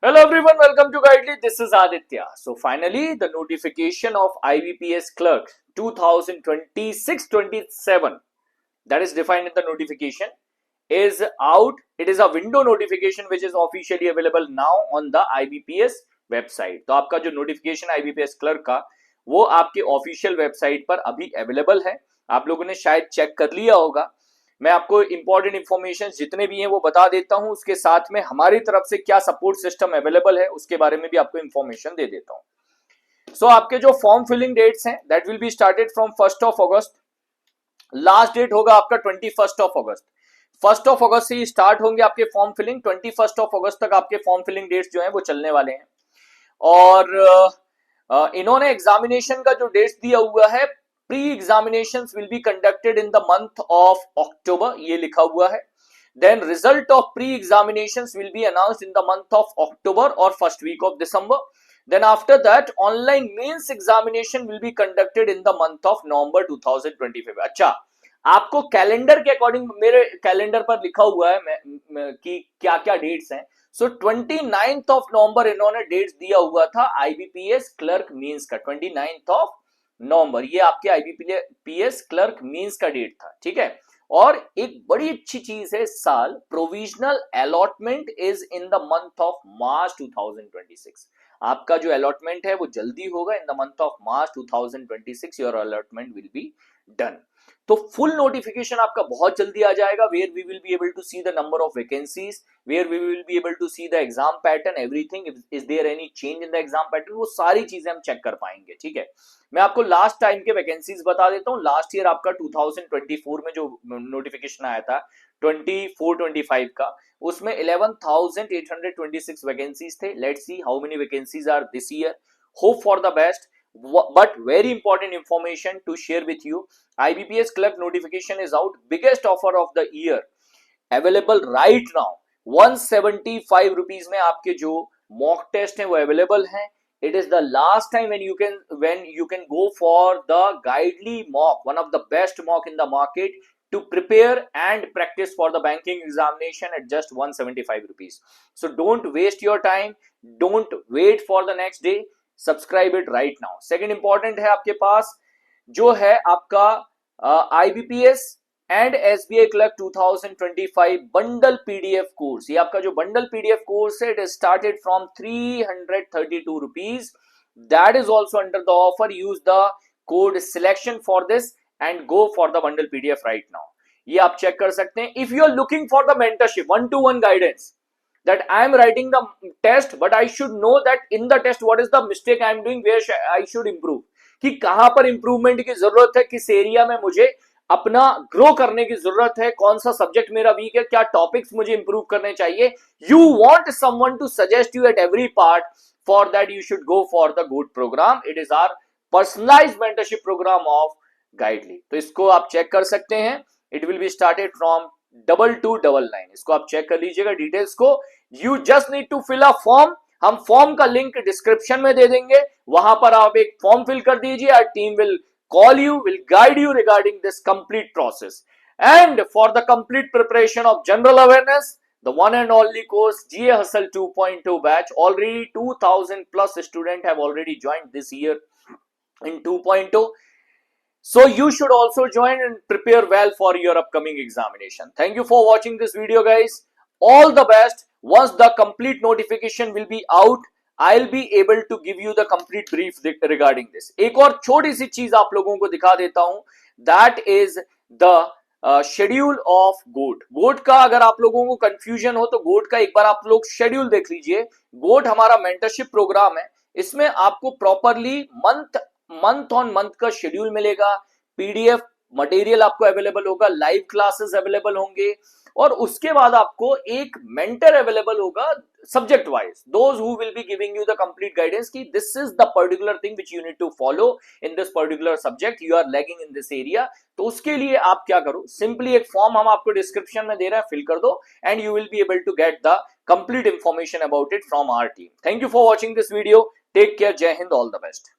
Hello everyone, welcome to Guidely. This is Aditya. So finally, the notification of IBPS Clerk 2026-27 that is defined in the notification is out. It is a window notification which is officially available now on the IBPS website. तो आपका जो notification IBPS Clerk का वो आपके official website पर अभी available है. आप लोगों ने शायद check कर लिया होगा. मैं आपको इंपॉर्टेंट इंफॉर्मेशन जितने भी हैं वो बता देता हूं, उसके साथ में हमारी तरफ से क्या सपोर्ट सिस्टम अवेलेबल है उसके बारे में भी आपको इंफॉर्मेशन दे देता हूं. सो आपके जो फॉर्म फिलिंग डेट्स हैं that will be started from 1st of August. Last date होगा आपका 21st of August. 1st of अगस्त से ही स्टार्ट होंगे आपके फॉर्म फिलिंग. 21st ऑफ अगस्त तक आपके फॉर्म फिलिंग डेट्स जो हैं वो चलने वाले हैं. और इन्होंने एग्जामिनेशन का जो डेट्स दिया हुआ है, pre examinations will be conducted in the month of October, ये लिखा हुआ है. Then result of pre examinations will be announced in the month of October और first week of December. Then after that online mains examination will be conducted in the month of November 2025. अच्छा, आपको calendar के according मेरे calendar पर लिखा हुआ है कि क्या क्या डेट्स हैं. सो 29th ऑफ नवंबर इन्होंने डेट्स दिया हुआ था आईबीपीएस क्लर्क मींस का. 29th ऑफ नवंबर ये आपके आईबीपीएस क्लर्क मींस का डेट था. ठीक है. और एक बड़ी अच्छी चीज है, इस साल provisional allotment is in the month of March 2026. आपका जो अलॉटमेंट है वो जल्दी होगा. In the month of March 2026 your allotment will be done. तो फुल नोटिफिकेशन आपका बहुत जल्दी आ जाएगा, where we will be able to see the number of vacancies, where we will be able to see the exam pattern, everything. Is there any change in the exam pattern, वो सारी चीजें हम check कर पाएंगे. ठीक है. मैं आपको लास्ट टाइम के वैकेंसीज बता देता हूं. लास्ट ईयर आपका 2024 में जो नोटिफिकेशन आया था 24-25 का, उसमें 11,826 वैकेंसीज थे. Let's see how many vacancies are this year. Hope for the best. But very important information to share with you. IBPS clerk notification is out. Biggest offer of the year available right now. 175 rupees में आपके जो mock test हैं वो available हैं. It is the last time when you can go for the Guidely mock, one of the best mock in the market, to prepare and practice for the banking examination at just 175 rupees. So don't waste your time. Don't wait for the next day. Subscribe it right now. Second important है आपके पास जो है आपका IBPS and SBI clerk 2025 bundle PDF course. ये आपका जो bundle PDF course है, it is started from 332 rupees. That is also under the offer. Use the code selection for this and go for the bundle PDF right now. ये आप check कर सकते हैं. If you are looking for the mentorship, 1-to-1 guidance, that I am writing the test but I should know that in the test what is the mistake I am doing, where I should improve, कि कहां पर improvement की जरूरत है, किस area में मुझे अपना ग्रो करने की जरूरत है, कौन सा सब्जेक्ट मेरा वीक है, क्या टॉपिक्स मुझे इंप्रूव करने चाहिए. You want someone to suggest you at every part. For that you should go for the good program. It is our personalized mentorship program of Guidely. तो इसको आप चेक कर सकते हैं. It will be started from 2299. इसको आप check कर लीजिएगा डिटेल्स को. You just need to fill a form. हम फॉर्म का लिंक डिस्क्रिप्शन में दे देंगे, वहां पर आप एक फॉर्म फिल कर दीजिए. Our team will call you, will guide you regarding this complete process. And for the complete preparation of general awareness, the one and only course GA Hustle 2.0 batch, already 2000 plus students have already joined this year in 2.0. So you should also join and prepare well for your upcoming examination. Thank you for watching this video, guys. All the best. Once the complete notification will be out, I'll be able to give you the complete brief regarding this. एक और छोटी सी चीज आप लोगों को दिखा देता हूं. That is the schedule of GOAT. GOAT का अगर आप लोगों को कंफ्यूजन हो तो गोट का एक बार आप लोग शेड्यूल देख लीजिए. गोट हमारा मेंटरशिप प्रोग्राम है. इसमें आपको प्रॉपरली मंथ ऑन मंथ का शेड्यूल मिलेगा. पीडीएफ मटेरियल आपको अवेलेबल होगा, लाइव क्लासेस अवेलेबल होंगे, और उसके बाद आपको एक मेंटर अवेलेबल होगा subject wise. Those who will be giving you the complete guidance की this is the particular thing which you need to follow in this particular subject. You are lagging in this area. तो उसके लिए आप क्या करो, simply एक form हम आपको डिस्क्रिप्शन में दे रहे हैं, फिल कर दो and you will be able to get the complete information about it from our team. Thank you for watching this video. Take care. जय हिंद. All the best.